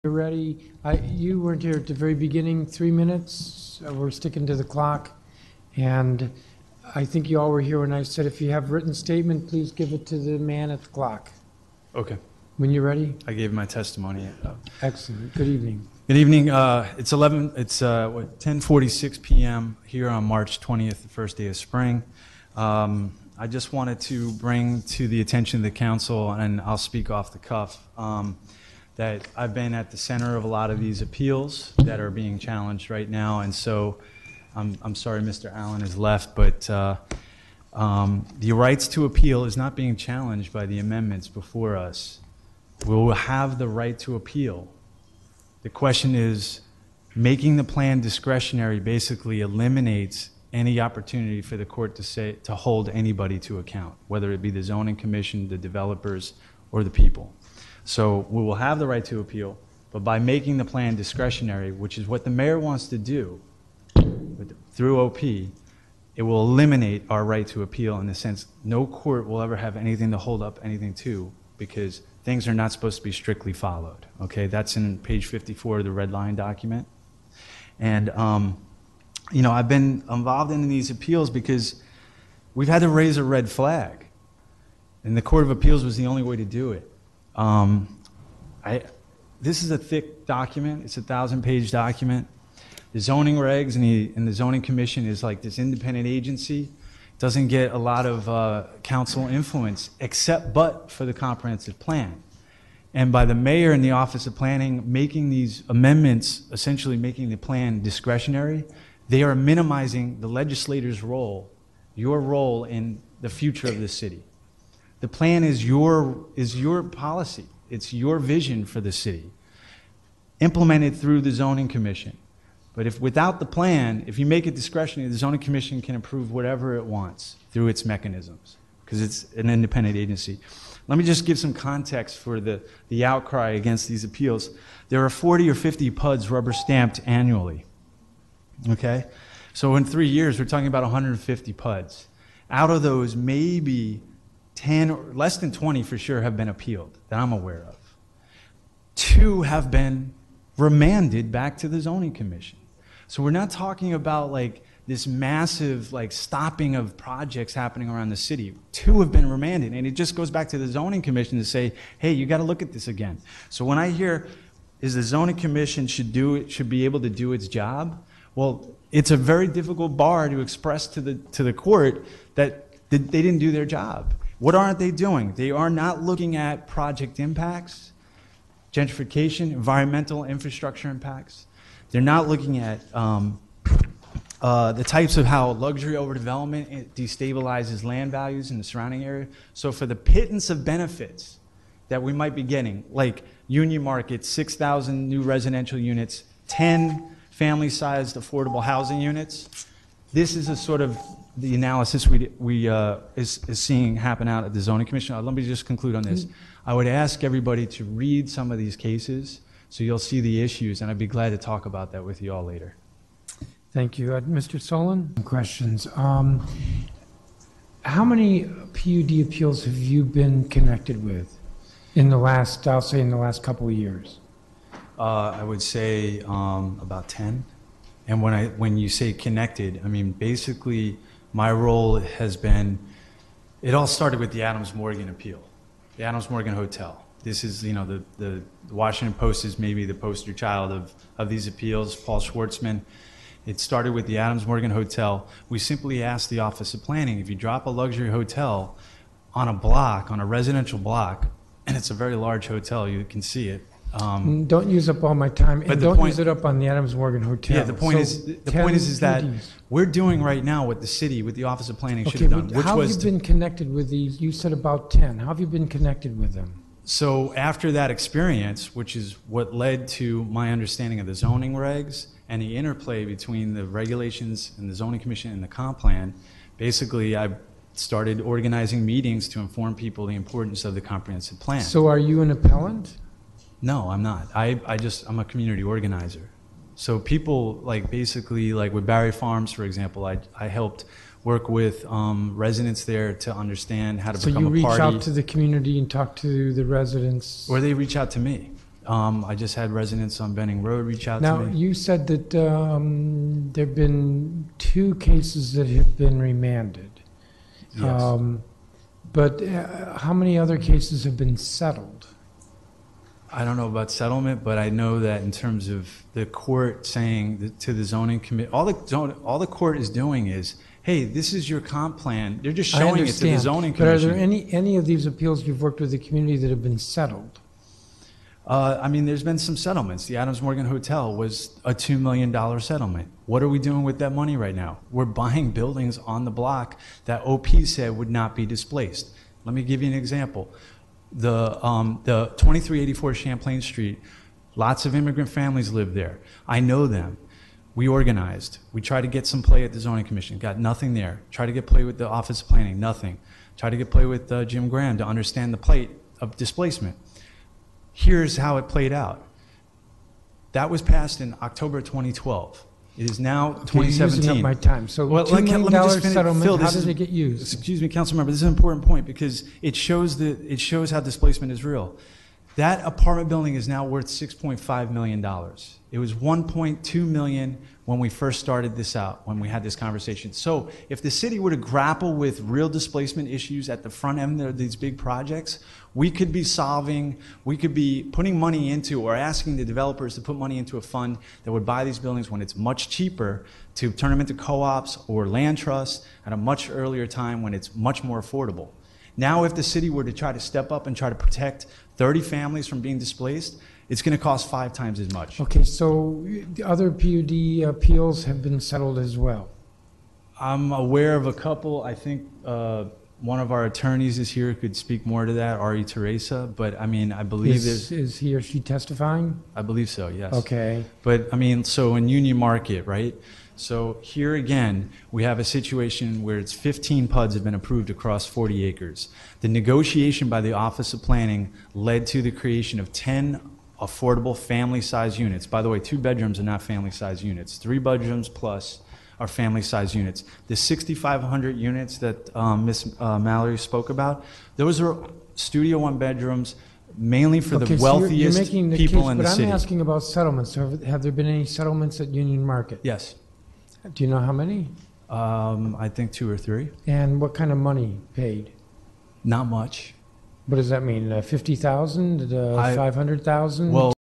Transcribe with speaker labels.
Speaker 1: You're ready. You weren't here at the very beginning, 3 minutes. We're sticking to the clock. And I think you all were here when I said if you have written statement, please give it to the man at the clock.
Speaker 2: Okay.
Speaker 1: When you're ready.
Speaker 2: I gave my testimony.
Speaker 1: Excellent. Good evening.
Speaker 2: Good evening. It's 10:46 p.m. here on March 20th, the first day of spring. I just wanted to bring to the attention of the council, and I'll speak off the cuff, that I've been at the center of a lot of these appeals that are being challenged right now, and so I'm sorry Mr. Allen has left, but the rights to appeal is not being challenged by the amendments before us. We will have the right to appeal. The question is, making the plan discretionary basically eliminates any opportunity for the court to hold anybody to account, whether it be the zoning commission, the developers, or the people. So we will have the right to appeal, but by making the plan discretionary, which is what the mayor wants to do through OP, it will eliminate our right to appeal in the sense no court will ever have anything to hold up anything to, because things are not supposed to be strictly followed. Okay, that's in page 54 of the red line document. And you know, I've been involved in these appeals because we've had to raise a red flag, and the Court of Appeals was the only way to do it. This is a thick document. It's a 1,000-page document. The zoning regs and the zoning commission is like this independent agency. Doesn't get a lot of council influence but for the comprehensive plan. And by the mayor and the Office of Planning making these amendments, essentially making the plan discretionary, they are minimizing the legislator's role, your role in the future of the city. The plan is your policy. It's your vision for the city, implemented through the zoning commission. But if without the plan, if you make it discretionary, the zoning commission can approve whatever it wants through its mechanisms, because it's an independent agency. Let me just give some context for the outcry against these appeals. There are 40 or 50 PUDs rubber stamped annually. Okay? So in 3 years, we're talking about 150 PUDs. Out of those, maybe 10 or less than 20 for sure have been appealed that I'm aware of. 2 have been remanded back to the zoning commission. So we're not talking about like this massive like stopping of projects happening around the city. 2 have been remanded, and it just goes back to the zoning commission to say, hey, you got to look at this again. So when I hear is the zoning commission should be able to do its job, well, it's a very difficult bar to express to the court that they didn't do their job. What aren't they doing? They are not looking at project impacts, gentrification, environmental infrastructure impacts. They're not looking at the types of how luxury overdevelopment destabilizes land values in the surrounding area. So for the pittance of benefits that we might be getting, like Union Market, 6,000 new residential units, 10 family-sized affordable housing units, this is a sort of the analysis we is seeing happen out at the zoning commission. Let me just conclude on this. I would ask everybody to read some of these cases so you'll see the issues, and I'd be glad to talk about that with you all later.
Speaker 1: Thank you. Mr. Solon? Questions. How many PUD appeals have you been connected with in the last, I'll say in the last couple of years?
Speaker 2: I would say about 10. And when you say connected, I mean basically my role has been, it all started with the Adams Morgan appeal, the Adams Morgan Hotel. This is, you know, the Washington Post is maybe the poster child of these appeals, Paul Schwartzman. It started with the Adams Morgan Hotel. We simply asked the Office of Planning, if you drop a luxury hotel on a block, on a residential block, and it's a very large hotel, you can see it.
Speaker 1: Don't use up all my time, and don't use it up on the Adams Morgan Hotel.
Speaker 2: Yeah, the point is that we're doing right now what the city, with the Office of Planning should have done.
Speaker 1: How have you been connected with these? You said about 10. How have you been connected with them?
Speaker 2: So after that experience, which is what led to my understanding of the zoning regs and the interplay between the regulations and the zoning commission and the comp plan, basically I started organizing meetings to inform people the importance of the comprehensive plan.
Speaker 1: So are you an appellant?
Speaker 2: No, I'm not. I'm a community organizer. So people like basically like with Barry Farms, for example, I helped work with residents there to understand how to become a party.
Speaker 1: So you reach out to the community and talk to the residents?
Speaker 2: Or they reach out to me. I just had residents on Benning Road reach out
Speaker 1: Now,
Speaker 2: to me.
Speaker 1: you said that there've been 2 cases that have been remanded.
Speaker 2: Yes.
Speaker 1: But how many other cases have been settled?
Speaker 2: I don't know about settlement, but I know that in terms of the court saying to the zoning committee, all the court is doing is, hey, this is your comp plan. They're just
Speaker 1: I
Speaker 2: showing it to the
Speaker 1: understand,
Speaker 2: zoning
Speaker 1: but are
Speaker 2: commission.
Speaker 1: there any of these appeals you've worked with the community that have been settled?
Speaker 2: I mean, there's been some settlements. The Adams Morgan Hotel was a $2 million settlement. What are we doing with that money right now? We're buying buildings on the block that OP said would not be displaced. Let me give you an example. The 2384 Champlain Street, lots of immigrant families live there. I know them. We organized. We tried to get some play at the zoning commission. Got nothing there. Tried to get play with the Office of Planning. Nothing. Tried to get play with Jim Graham to understand the plight of displacement. Here's how it played out. That was passed in October 2012. It is now
Speaker 1: Okay, you're
Speaker 2: 2017.
Speaker 1: using up my time. So
Speaker 2: Well,
Speaker 1: $2 million
Speaker 2: finish.
Speaker 1: settlement,
Speaker 2: Phil,
Speaker 1: how
Speaker 2: this
Speaker 1: did
Speaker 2: is-
Speaker 1: it get used?
Speaker 2: Excuse me, council member, this is an important point because it shows how displacement is real. That apartment building is now worth $6.5 million. It was $1.2 million when we first started this out, when we had this conversation. So if the city were to grapple with real displacement issues at the front end of these big projects, we could be putting money into or asking the developers to put money into a fund that would buy these buildings when it's much cheaper to turn them into co-ops or land trusts at a much earlier time when it's much more affordable. Now, if the city were to try to step up and try to protect 30 families from being displaced, it's going to cost 5 times as much.
Speaker 1: Okay, so the other PUD appeals have been settled as well.
Speaker 2: I'm aware of a couple. I think one of our attorneys is here, could speak more to that, Ari Teresa. But I mean, I believe
Speaker 1: Is he or she testifying?
Speaker 2: I believe so, yes.
Speaker 1: Okay.
Speaker 2: But I mean, so in Union Market, right? So here again, we have a situation where it's 15 PUDs have been approved across 40 acres. The negotiation by the Office of Planning led to the creation of 10 affordable family-size units. By the way, 2 bedrooms are not family-size units. 3 bedrooms plus are family-size units. The 6,500 units that Ms. Mallory spoke about, those are studio 1 bedrooms, mainly for the wealthiest people in the city.
Speaker 1: But I'm asking about settlements. So have there been any settlements at Union Market?
Speaker 2: Yes.
Speaker 1: Do you know how many?
Speaker 2: I think 2 or 3.
Speaker 1: And what kind of money paid?
Speaker 2: Not much.
Speaker 1: What does that mean? 50,000? 500,000?
Speaker 2: Well,